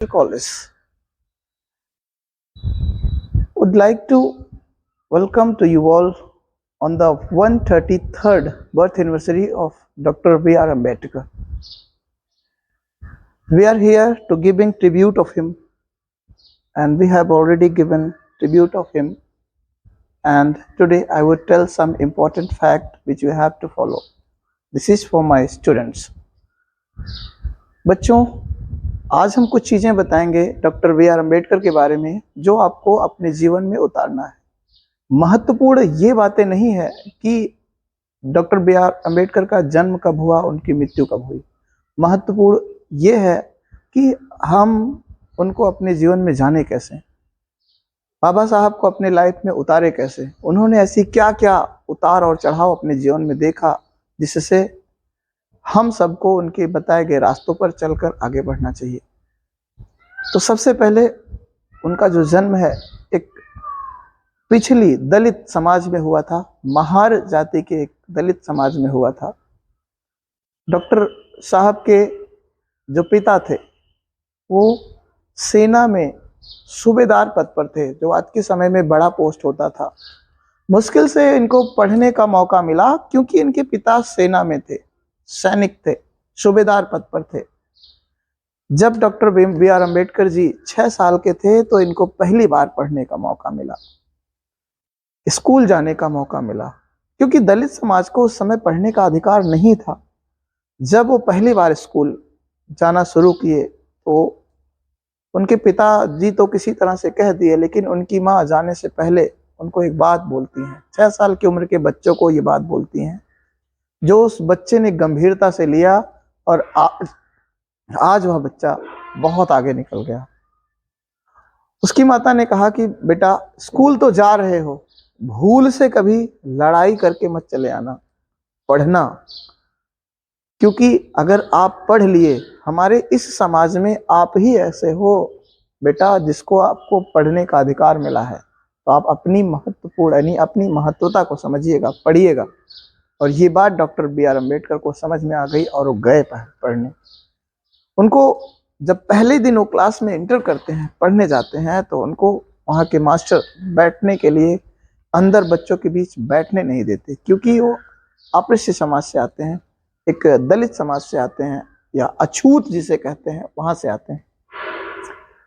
College would like to welcome to you all on the 133rd birth anniversary of Dr. B.R. Ambedkar. We are here to giving tribute of him, and we have already given tribute of him, and today I would tell some important fact which you have to follow. This is for my students. बच्चों, आज हम कुछ चीज़ें बताएंगे doctor B are Ambedkar के बारे में जो आपको अपने जीवन में उतारना है। महत्वपूर्ण ये बातें नहीं है कि डॉक्टर बी आर अम्बेडकर का जन्म कब हुआ, उनकी मृत्यु कब हुई। महत्वपूर्ण ये है कि हम उनको अपने जीवन में जाने कैसे, बाबा साहब को अपने लाइफ में उतारे कैसे, उन्होंने ऐसी क्या क्या उतार और चढ़ाव अपने जीवन में देखा जिससे हम सबको उनके बताए गए रास्तों पर चलकर आगे बढ़ना चाहिए। तो सबसे पहले उनका जो जन्म है एक पिछली दलित समाज में हुआ था, महार जाति के एक दलित समाज में हुआ था। डॉक्टर साहब के जो पिता थे वो सेना में सूबेदार पद पर थे, जो आज के समय में बड़ा पोस्ट होता था। मुश्किल से इनको पढ़ने का मौका मिला क्योंकि इनके पिता सेना में थे, सैनिक थे, सूबेदार पद पर थे। जब doctor B are Ambedkar ji 6 साल के थे तो इनको पहली बार पढ़ने का मौका मिला, स्कूल जाने का मौका मिला, क्योंकि दलित समाज को उस समय पढ़ने का अधिकार नहीं था। जब वो पहली बार स्कूल जाना शुरू किए तो उनके पिताजी तो किसी तरह से कह दिए, लेकिन उनकी माँ जाने से पहले उनको एक बात बोलती हैं। 6 साल की उम्र के बच्चों को ये बात बोलती हैं, जो उस बच्चे ने गंभीरता से लिया और आज वह बच्चा बहुत आगे निकल गया। उसकी माता ने कहा कि बेटा स्कूल तो जा रहे हो, भूल से कभी लड़ाई करके मत चले आना, पढ़ना, क्योंकि अगर आप पढ़ लिए, हमारे इस समाज में आप ही ऐसे हो बेटा जिसको आपको पढ़ने का अधिकार मिला है, तो आप अपनी महत्वपूर्ण यानी अपनी महत्वता को समझिएगा, पढ़िएगा। और ये बात डॉक्टर बी आर अम्बेडकर को समझ में आ गई और वो गए पढ़ने। उनको जब पहले दिन वो क्लास में इंटर करते हैं, पढ़ने जाते हैं, तो उनको वहाँ के मास्टर बैठने के लिए अंदर बच्चों के बीच बैठने नहीं देते, क्योंकि वो अपृश्य समाज से आते हैं, एक दलित समाज से आते हैं, या अछूत जिसे कहते हैं वहाँ से आते हैं।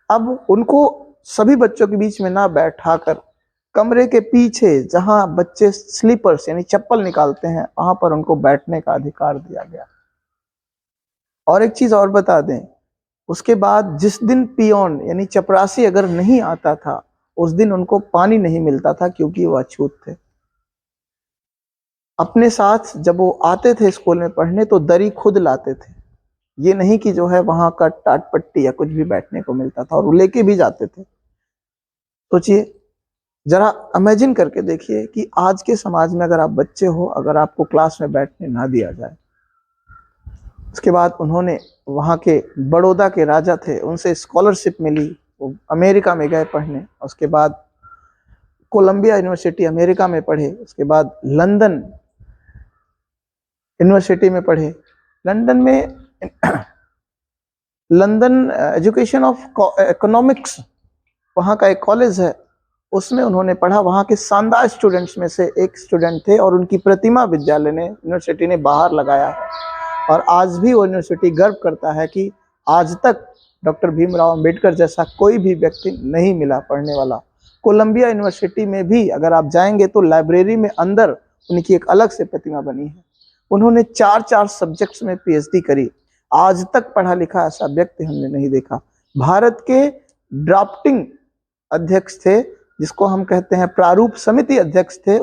अब उनको सभी बच्चों के बीच में ना बैठा कर कमरे के पीछे जहाँ बच्चे स्लीपर्स यानी चप्पल निकालते हैं वहाँ पर उनको बैठने का अधिकार दिया गया। और एक चीज और बता दें, उसके बाद जिस दिन पियोन यानी चपरासी अगर नहीं आता था, उस दिन उनको पानी नहीं मिलता था, क्योंकि वो अछूत थे। अपने साथ जब वो आते थे स्कूल में पढ़ने तो दरी खुद लाते थे, ये नहीं कि जो है वहां का टाट पट्टी या कुछ भी बैठने को मिलता था, और वो लेके भी जाते थे। सोचिए, जरा इमेजिन करके देखिए कि आज के समाज में अगर आप बच्चे हो, अगर आपको क्लास में बैठने ना दिया जाए। उसके बाद उन्होंने वहाँ के बड़ौदा के राजा थे, उनसे स्कॉलरशिप मिली, वो अमेरिका में गए पढ़ने। उसके बाद कोलंबिया यूनिवर्सिटी अमेरिका में पढ़े, उसके बाद लंदन यूनिवर्सिटी में पढ़े। लंदन में लंदन एजुकेशन ऑफ इकोनॉमिक्स वहाँ का एक कॉलेज है, उसमें उन्होंने पढ़ा। वहाँ के शानदार स्टूडेंट्स में से एक स्टूडेंट थे, और उनकी प्रतिमा विद्यालय ने यूनिवर्सिटी ने बाहर लगाया है। और आज भी वो यूनिवर्सिटी गर्व करता है कि आज तक डॉक्टर भीमराव अंबेडकर जैसा कोई भी व्यक्ति नहीं मिला पढ़ने वाला। कोलंबिया यूनिवर्सिटी में भी अगर आप जाएंगे तो लाइब्रेरी में अंदर उनकी एक अलग से प्रतिमा बनी है। उन्होंने 4 सब्जेक्ट्स में पीएचडी करी। आज तक पढ़ा लिखा ऐसा व्यक्ति हमने नहीं देखा। भारत के ड्राफ्टिंग अध्यक्ष थे, जिसको हम कहते हैं प्रारूप समिति अध्यक्ष थे।